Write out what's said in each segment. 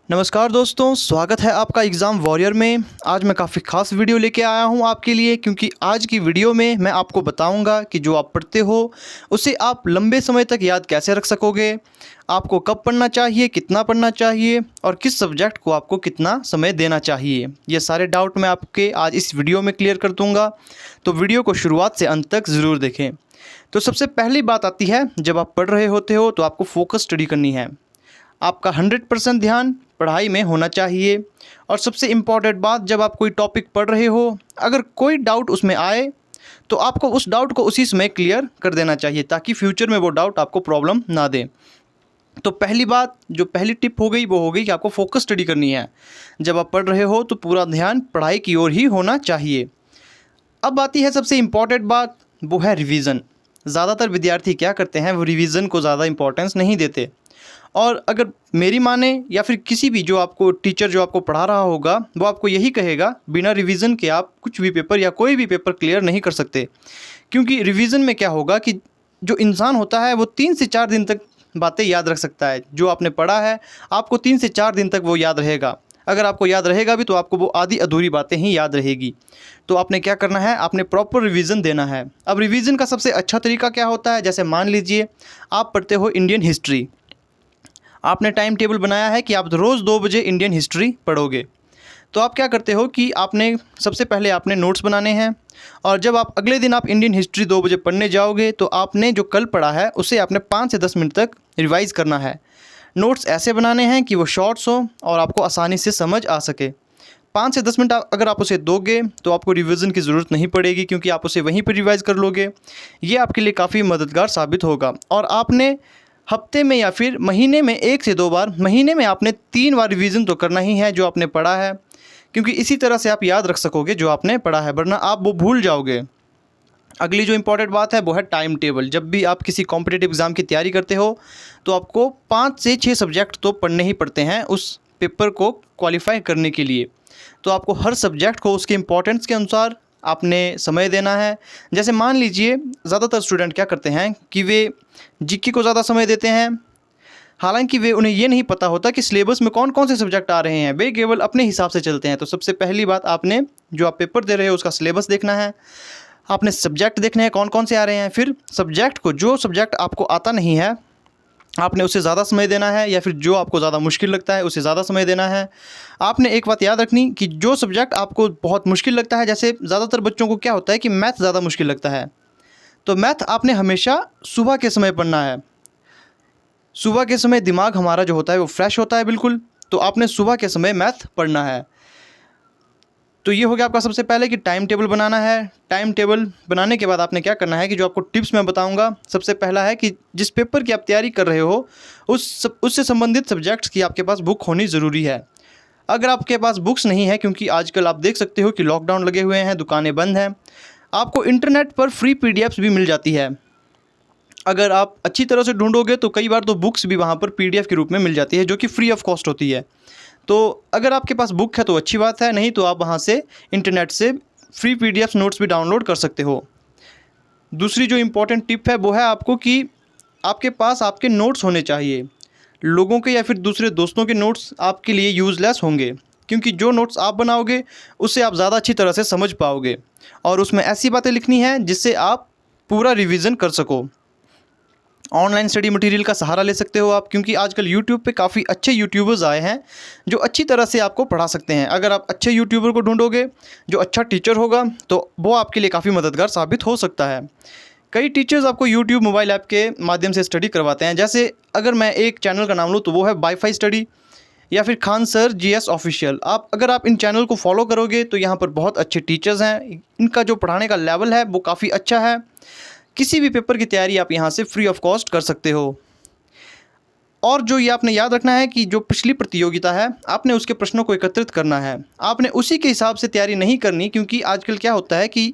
नमस्कार दोस्तों, स्वागत है आपका एग्ज़ाम वॉरियर में। आज मैं काफ़ी ख़ास वीडियो लेके आया हूं आपके लिए, क्योंकि आज की वीडियो में मैं आपको बताऊंगा कि जो आप पढ़ते हो उसे आप लंबे समय तक याद कैसे रख सकोगे, आपको कब पढ़ना चाहिए, कितना पढ़ना चाहिए और किस सब्जेक्ट को आपको कितना समय देना चाहिए। ये सारे डाउट मैं आपके आज इस वीडियो में क्लियर कर दूँगा, तो वीडियो को शुरुआत से अंत तक ज़रूर देखें। तो सबसे पहली बात आती है, जब आप पढ़ रहे होते हो तो आपको फोकस स्टडी करनी है। आपका 100% ध्यान पढ़ाई में होना चाहिए। और सबसे इम्पॉर्टेंट बात, जब आप कोई टॉपिक पढ़ रहे हो, अगर कोई डाउट उसमें आए तो आपको उस डाउट को उसी समय क्लियर कर देना चाहिए, ताकि फ्यूचर में वो डाउट आपको प्रॉब्लम ना दे। तो पहली बात, जो पहली टिप हो गई वो हो गई कि आपको फोकस स्टडी करनी है। जब आप पढ़ रहे हो तो पूरा ध्यान पढ़ाई की ओर ही होना चाहिए। अब आती है सबसे इम्पॉर्टेंट बात, वो है रिवीजन। ज़्यादातर विद्यार्थी क्या करते हैं, वो रिवीजन को ज़्यादा इंपॉर्टेंस नहीं देते। और अगर मेरी माने या फिर किसी भी जो आपको टीचर जो आपको पढ़ा रहा होगा, वो आपको यही कहेगा, बिना रिवीजन के आप कुछ भी पेपर या कोई भी पेपर क्लियर नहीं कर सकते। क्योंकि रिवीजन में क्या होगा कि जो इंसान होता है वो 3 से 4 दिन तक बातें याद रख सकता है। जो आपने पढ़ा है आपको 3 से 4 दिन तक वो याद रहेगा। अगर आपको याद रहेगा भी तो आपको वो आधी अधूरी बातें ही याद रहेगी। तो आपने क्या करना है, आपने प्रॉपर रिवीजन देना है। अब रिवीजन का सबसे अच्छा तरीका क्या होता है, जैसे मान लीजिए आप पढ़ते हो इंडियन हिस्ट्री। आपने टाइम टेबल बनाया है कि आप रोज़ 2 बजे इंडियन हिस्ट्री पढ़ोगे। तो आप क्या करते हो कि आपने सबसे पहले आपने नोट्स बनाने हैं, और जब आप अगले दिन आप इंडियन हिस्ट्री 2 बजे पढ़ने जाओगे तो आपने जो कल पढ़ा है उसे आपने 5 से 10 मिनट तक रिवाइज़ करना है। नोट्स ऐसे बनाने हैं कि वो शॉर्ट्स हो और आपको आसानी से समझ आ सके। 5 से 10 मिनट अगर आप उसे दोगे तो आपको रिवीजन की ज़रूरत नहीं पड़ेगी, क्योंकि आप उसे वहीं पर रिवाइज़ कर लोगे। ये आपके लिए काफ़ी मददगार साबित होगा। और आपने हफ्ते में या फिर महीने में 1 से 2 बार, महीने में आपने 3 बार रिवीजन तो करना ही है जो आपने पढ़ा है, क्योंकि इसी तरह से आप याद रख सकोगे जो आपने पढ़ा है, वरना आप वो भूल जाओगे। अगली जो इम्पोर्टेंट बात है वो है टाइम टेबल। जब भी आप किसी कॉम्पिटिटिव एग्ज़ाम की तैयारी करते हो तो आपको 5 से 6 सब्जेक्ट तो पढ़ने ही पड़ते हैं उस पेपर को क्वालिफाई करने के लिए। तो आपको हर सब्जेक्ट को उसके इम्पोर्टेंस के अनुसार आपने समय देना है। जैसे मान लीजिए ज़्यादातर स्टूडेंट क्या करते हैं कि वे जीके को ज़्यादा समय देते हैं, हालांकि वे उन्हें ये नहीं पता होता कि सिलेबस में कौन कौन से सब्जेक्ट आ रहे हैं। वे केवल अपने हिसाब से चलते हैं। तो सबसे पहली बात, आपने जो आप पेपर दे रहे हो उसका सिलेबस देखना है, आपने सब्जेक्ट देखने हैं कौन कौन से आ रहे हैं। फिर सब्जेक्ट को, जो सब्जेक्ट आपको आता नहीं है आपने उसे ज़्यादा समय देना है, या फिर जो आपको ज़्यादा मुश्किल लगता है उसे ज़्यादा समय देना है। आपने एक बात याद रखनी कि जो सब्जेक्ट आपको बहुत मुश्किल लगता है, जैसे ज़्यादातर बच्चों को क्या होता है कि मैथ ज़्यादा मुश्किल लगता है, तो मैथ आपने हमेशा सुबह के समय पढ़ना है। सुबह के समय दिमाग हमारा जो होता है वो फ्रेश होता है बिल्कुल, तो आपने सुबह के समय मैथ पढ़ना है। तो ये हो गया आपका सबसे पहले कि टाइम टेबल बनाना है। टाइम टेबल बनाने के बाद आपने क्या करना है कि जो आपको टिप्स मैं बताऊंगा, सबसे पहला है कि जिस पेपर की आप तैयारी कर रहे हो उससे संबंधित सब्जेक्ट्स की आपके पास बुक होनी ज़रूरी है। अगर आपके पास बुक्स नहीं है, क्योंकि आजकल आप देख सकते हो कि लॉकडाउन लगे हुए हैं, दुकानें बंद हैं, आपको इंटरनेट पर फ्री पीडीएफ्स भी मिल जाती है। अगर आप अच्छी तरह से ढूंढोगे तो कई बार तो बुक्स भी वहाँ पर पीडीएफ के रूप में मिल जाती है, जो कि फ्री ऑफ कॉस्ट होती है। तो अगर आपके पास बुक है तो अच्छी बात है, नहीं तो आप वहाँ से इंटरनेट से फ्री पीडीएफ नोट्स भी डाउनलोड कर सकते हो। दूसरी जो इम्पोर्टेंट टिप है वो है आपको कि आपके पास आपके नोट्स होने चाहिए। लोगों के या फिर दूसरे दोस्तों के नोट्स आपके लिए यूज़लेस होंगे, क्योंकि जो नोट्स आप बनाओगे उससे आप ज़्यादा अच्छी तरह से समझ पाओगे, और उसमें ऐसी बातें लिखनी है जिससे आप पूरा रिवीजन कर सको। ऑनलाइन स्टडी मटेरियल का सहारा ले सकते हो आप, क्योंकि आजकल यूट्यूब पे काफ़ी अच्छे यूट्यूबर्स आए हैं जो अच्छी तरह से आपको पढ़ा सकते हैं। अगर आप अच्छे यूट्यूबर को ढूंढोगे जो अच्छा टीचर होगा तो वो आपके लिए काफ़ी मददगार साबित हो सकता है। कई टीचर्स आपको यूट्यूब मोबाइल ऐप के माध्यम से स्टडी करवाते हैं। जैसे अगर मैं एक चैनल का नाम लूँ तो वो है वाईफाई स्टडी, या फिर खान सर जीएस ऑफिशियल। अगर आप इन चैनल को फॉलो करोगे तो यहाँ पर बहुत अच्छे टीचर्स हैं, इनका जो पढ़ाने का लेवल है वो काफ़ी अच्छा है। किसी भी पेपर की तैयारी आप यहाँ से फ्री ऑफ कॉस्ट कर सकते हो। और जो ये आपने याद रखना है कि जो पिछली प्रतियोगिता है आपने उसके प्रश्नों को एकत्रित करना है, आपने उसी के हिसाब से तैयारी नहीं करनी, क्योंकि आजकल क्या होता है कि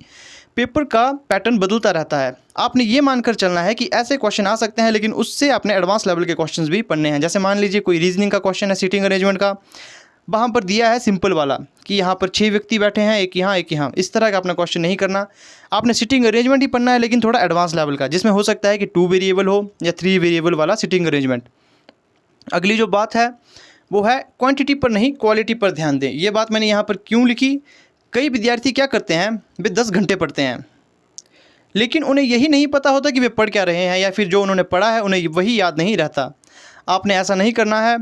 पेपर का पैटर्न बदलता रहता है। आपने ये मानकर चलना है कि ऐसे क्वेश्चन आ सकते हैं, लेकिन उससे आपने एडवांस लेवल के क्वेश्चंस भी पढ़ने हैं। जैसे मान लीजिए कोई रीजनिंग का क्वेश्चन है, सीटिंग अरेंजमेंट का, वहाँ पर दिया है सिंपल वाला कि यहाँ पर 6 व्यक्ति बैठे हैं, एक यहाँ एक यहाँ, इस तरह का अपना क्वेश्चन नहीं करना। आपने सिटिंग अरेंजमेंट ही पढ़ना है, लेकिन थोड़ा एडवांस लेवल का, जिसमें हो सकता है कि 2 वेरिएबल हो या 3 वेरिएबल वाला सिटिंग अरेंजमेंट। अगली जो बात है वो है क्वांटिटी पर नहीं क्वालिटी पर ध्यान दें। ये बात मैंने यहाँ पर क्यों लिखी? कई विद्यार्थी क्या करते हैं, वे 10 घंटे पढ़ते हैं, लेकिन उन्हें यही नहीं पता होता कि वे पढ़ क्या रहे हैं, या फिर जो उन्होंने पढ़ा है उन्हें वही याद नहीं रहता। आपने ऐसा नहीं करना है।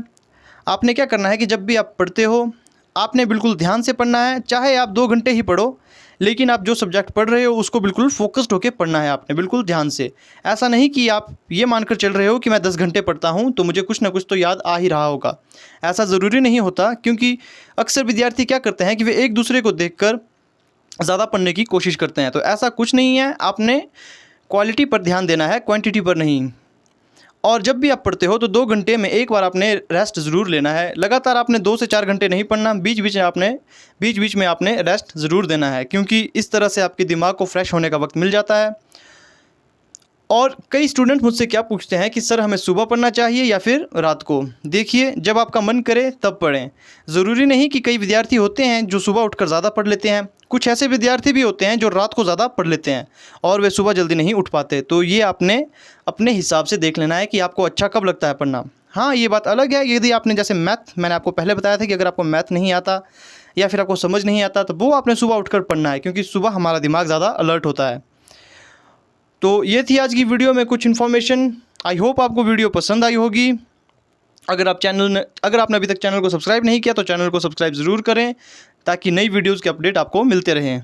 आपने क्या करना है कि जब भी आप पढ़ते हो, आपने बिल्कुल ध्यान से पढ़ना है। चाहे आप 2 घंटे ही पढ़ो, लेकिन आप जो सब्जेक्ट पढ़ रहे हो उसको बिल्कुल फोकस्ड होकर पढ़ना है आपने, बिल्कुल ध्यान से। ऐसा नहीं कि आप ये मानकर चल रहे हो कि मैं 10 घंटे पढ़ता हूँ तो मुझे कुछ ना कुछ तो याद आ ही रहा होगा। ऐसा ज़रूरी नहीं होता, क्योंकि अक्सर विद्यार्थी क्या करते हैं कि वे एक दूसरे को देखकर ज़्यादा पढ़ने की कोशिश करते हैं। तो ऐसा कुछ नहीं है, आपने क्वालिटी पर ध्यान देना है, क्वांटिटी पर नहीं। और जब भी आप पढ़ते हो तो 2 घंटे में एक बार आपने रेस्ट ज़रूर लेना है। लगातार आपने 2 से 4 घंटे नहीं पढ़ना, बीच बीच में आपने रेस्ट ज़रूर देना है, क्योंकि इस तरह से आपके दिमाग को फ्रेश होने का वक्त मिल जाता है। और कई स्टूडेंट मुझसे क्या पूछते हैं कि सर हमें सुबह पढ़ना चाहिए या फिर रात को? देखिए, जब आपका मन करे तब पढ़ें। ज़रूरी नहीं कि कई विद्यार्थी होते हैं जो सुबह उठकर ज़्यादा पढ़ लेते हैं, कुछ ऐसे विद्यार्थी भी होते हैं जो रात को ज़्यादा पढ़ लेते हैं और वे सुबह जल्दी नहीं उठ पाते। तो ये आपने अपने हिसाब से देख लेना है कि आपको अच्छा कब लगता है पढ़ना। हाँ, ये बात अलग है यदि आपने जैसे मैंने आपको पहले बताया था कि अगर आपको मैथ नहीं आता या फिर आपको समझ नहीं आता तो वो आपने सुबह उठकर पढ़ना है, क्योंकि सुबह हमारा दिमाग ज़्यादा अलर्ट होता है। तो ये थी आज की वीडियो में कुछ इन्फॉर्मेशन। आई होप आपको वीडियो पसंद आई होगी। अगर आपने अभी तक चैनल को सब्सक्राइब नहीं किया तो चैनल को सब्सक्राइब ज़रूर करें, ताकि नई वीडियोज़ के अपडेट आपको मिलते रहें।